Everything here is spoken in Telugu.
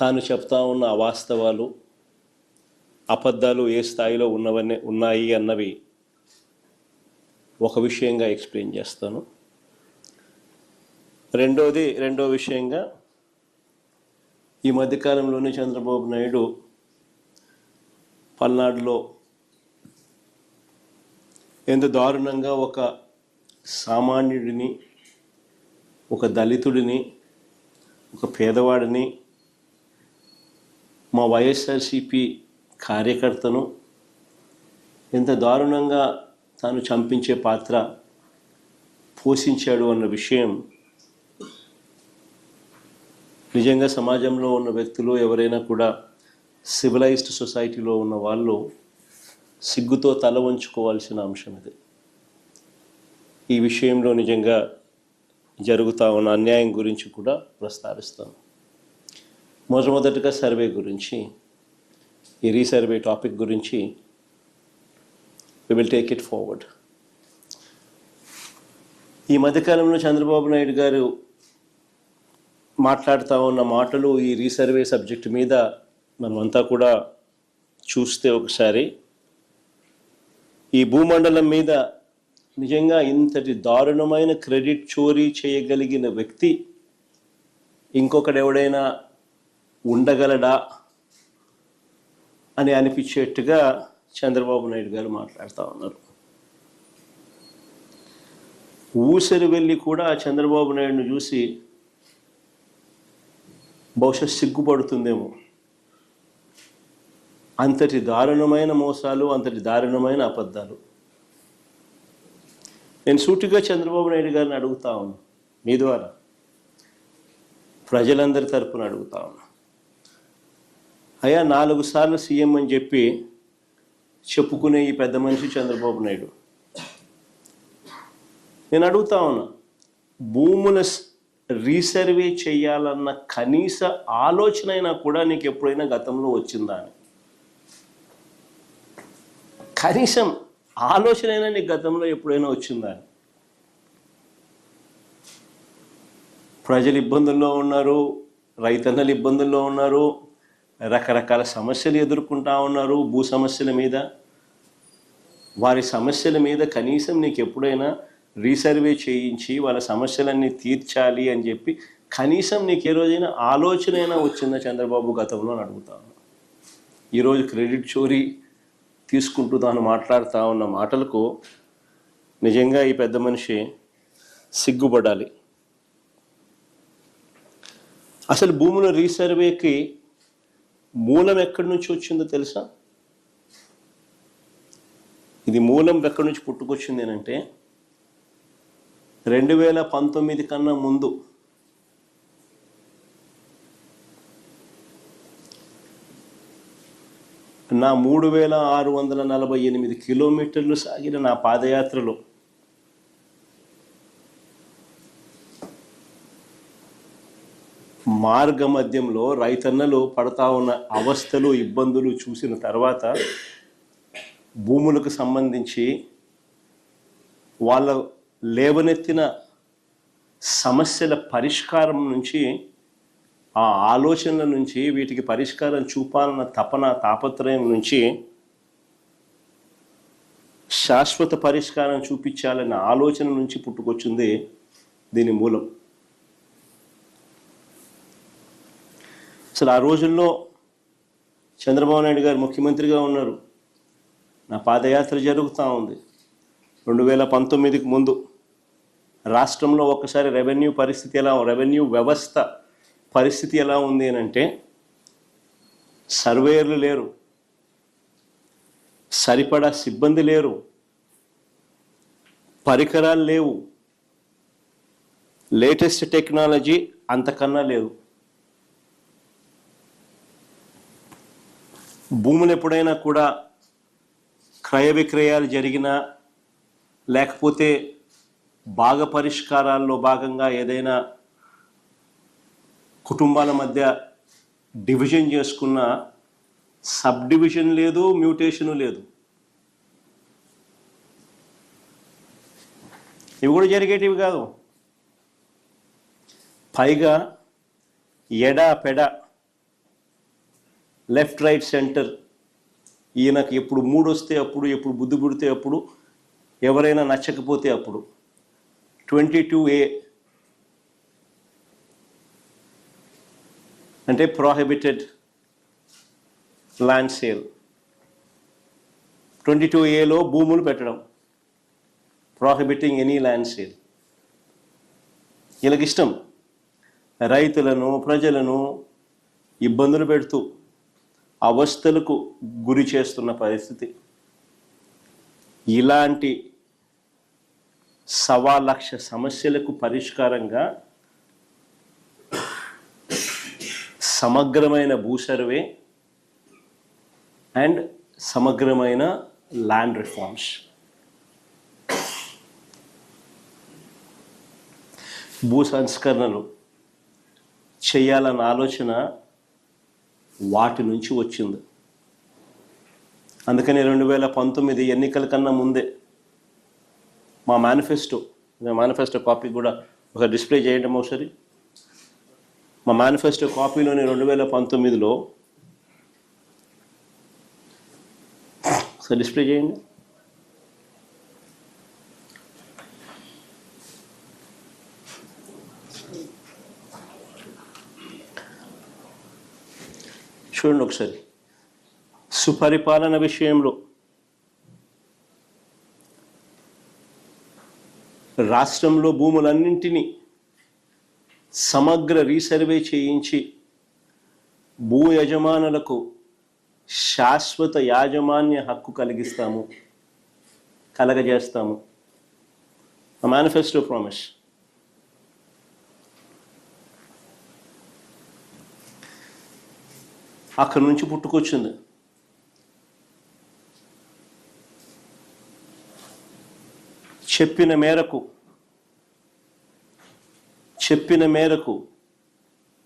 తాను చెప్తా ఉన్న అవాస్తవాలు, అబద్ధాలు ఏ స్థాయిలో ఉన్నాయి అన్నవి ఒక విషయంగా ఎక్స్ప్లెయిన్ చేస్తాను. రెండో విషయంగా ఈ మధ్యకాలంలోనే చంద్రబాబు నాయుడు పల్నాడులో ఎంత దారుణంగా ఒక సామాన్యుడిని, ఒక దళితుడిని, ఒక పేదవాడిని, మా వైఎస్ఆర్సిపి కార్యకర్తను ఎంత దారుణంగా తాను చంపించే పాత్ర పోషించాడు అన్న విషయం నిజంగా సమాజంలో ఉన్న వ్యక్తులు ఎవరైనా కూడా సివిలైజ్డ్ సొసైటీలో ఉన్న వాళ్ళు సిగ్గుతో తల వంచుకోవాల్సిన అంశం ఇది. ఈ విషయంలో నిజంగా జరుగుతూ ఉన్న అన్యాయం గురించి కూడా ప్రస్తావిస్తాను. మొట్టమొదటిగా సర్వే గురించి, ఈ రీసర్వే టాపిక్ గురించి we will take it forward. ఈ మధ్యకాలంలో చంద్రబాబు నాయుడు గారు మాట్లాడుతూ ఉన్న మాటలు ఈ రీసర్వే సబ్జెక్ట్ మీద మనమంతా కూడా చూస్తే ఒకసారి ఈ భూమండలం మీద నిజంగా ఇంతటి దారుణమైన క్రెడిట్ చోరీ చేయగలిగిన వ్యక్తి ఇంకొకడెవడైనా ఉండగలడా అని అనిపించేట్టుగా చంద్రబాబు నాయుడు గారు మాట్లాడుతూ ఉన్నారు. ఊసరి వెళ్ళి కూడా చంద్రబాబు నాయుడును చూసి బహుశా సిగ్గుపడుతుందేమో. అంతటి దారుణమైన మోసాలు, అంతటి దారుణమైన అబద్ధాలు. నేను సూటిగా చంద్రబాబు నాయుడు గారిని అడుగుతా ఉన్నాను, మీ ద్వారా ప్రజలందరి తరపున అడుగుతా ఉన్నా. అయ్యా, 4 సార్లు సీఎం అని చెప్పి చెప్పుకునే ఈ పెద్ద మనిషి చంద్రబాబు నాయుడు, నేను అడుగుతా ఉన్నా, భూముల రీసర్వే చేయాలన్న కనీస ఆలోచన అయినా కూడా నీకు ఎప్పుడైనా గతంలో వచ్చిందా అని? కనీసం ఆలోచన అయినా నీకు గతంలో ఎప్పుడైనా వచ్చిందా అని? ప్రజలు ఇబ్బందుల్లో ఉన్నారు, రైతన్నలు ఇబ్బందుల్లో ఉన్నారు, రకరకాల సమస్యలు ఎదుర్కొంటా ఉన్నారు. భూ సమస్యల మీద, వారి సమస్యల మీద కనీసం నీకు ఎప్పుడైనా రీసర్వే చేయించి వాళ్ళ సమస్యలన్నీ తీర్చాలి అని చెప్పి కనీసం నీకు ఏ రోజైనా ఆలోచన అయినా వచ్చిందా చంద్రబాబు గతంలో అని అడుగుతాను. ఈరోజు క్రెడిట్ చోరీ తీసుకుంటూ తాను మాట్లాడుతూ ఉన్న మాటలకు నిజంగా ఈ పెద్ద మనిషి సిగ్గుపడాలి. అసలు భూముల రీసర్వేకి మూలం ఎక్కడి నుంచి వచ్చిందో తెలుసా? ఇది మూలం ఎక్కడి నుంచి పుట్టుకొచ్చింది అంటే 2019 కన్నా ముందు నా 3648 కిలోమీటర్లు సాగిన నా పాదయాత్రలో మార్గ మధ్యంలో రైతన్నలు పడతా ఉన్న అవస్థలు, ఇబ్బందులు చూసిన తర్వాత భూములకు సంబంధించి వాళ్ళ లేవనెత్తిన సమస్యల పరిష్కారం నుంచి, ఆ ఆలోచనల నుంచి, వీటికి పరిష్కారం చూపాలన్న తాపత్రయం నుంచి శాశ్వత పరిష్కారం చూపించాలన్న ఆలోచన నుంచి పుట్టుకొచ్చింది దీని మూలం. అసలు ఆ రోజుల్లో చంద్రబాబు నాయుడు గారు ముఖ్యమంత్రిగా ఉన్నారు, నా పాదయాత్ర జరుగుతూ ఉంది. 2019కి ముందు రాష్ట్రంలో ఒక్కసారి రెవెన్యూ వ్యవస్థ పరిస్థితి ఎలా ఉంది అని అంటే, సర్వేయర్లు లేరు, సరిపడా సిబ్బంది లేరు, పరికరాలు లేవు, లేటెస్ట్ టెక్నాలజీ అంతకన్నా లేదు. భూములు ఎప్పుడైనా కూడా క్రయ విక్రయాలు జరిగినా, లేకపోతే భాగ పరిష్కారాల్లో భాగంగా ఏదైనా కుటుంబాల మధ్య డివిజన్ చేసుకున్న సబ్ డివిజన్ లేదు, మ్యూటేషను లేదు. ఇవి కూడా జరిగేటివి కాదు. పైగా ఎడా పెడ లెఫ్ట్ రైట్ సెంటర్, ఈయనకు ఎప్పుడు మూడు వస్తే అప్పుడు, ఎప్పుడు బుద్ధి పుడితే అప్పుడు, ఎవరైనా నచ్చకపోతే అప్పుడు. 22A అంటే ప్రోహిబిటెడ్ ల్యాండ్ సేల్. 22Aలో భూములు పెట్టడం, ప్రోహిబిటింగ్ ఎనీ ల్యాండ్ సేల్. వీళ్ళకి ఇష్టం రైతులను, ప్రజలను ఇబ్బందులు పెడుతూ అవస్థలకు గురి చేస్తున్న పరిస్థితి. ఇలాంటి 1,00,000 సమస్యలకు పరిష్కారంగా సమగ్రమైన భూ సర్వే అండ్ సమగ్రమైన ల్యాండ్ రిఫార్మ్స్. భూ సంస్కరణలు చేయాలన్న ఆలోచన వాటి నుంచి వచ్చింది. అందుకని 2019 ఎన్నికల కన్నా ముందే మా మేనిఫెస్టో కాపీ కూడా ఒక డిస్ప్లే చేయండి ఒకసారి. మా మేనిఫెస్టో కాపీలోని 2019లో ఒకసారి డిస్ప్లే చేయండి. చూడండి ఒకసారి. సుపరిపాలన విషయంలో రాష్ట్రంలో భూములన్నింటినీ సమగ్ర రీసర్వే చేయించి భూ యజమానులకు శాశ్వత యాజమాన్య హక్కు కలగజేస్తాము. Manifesto promise. అక్కడి నుంచి పుట్టుకొచ్చింది. చెప్పిన మేరకు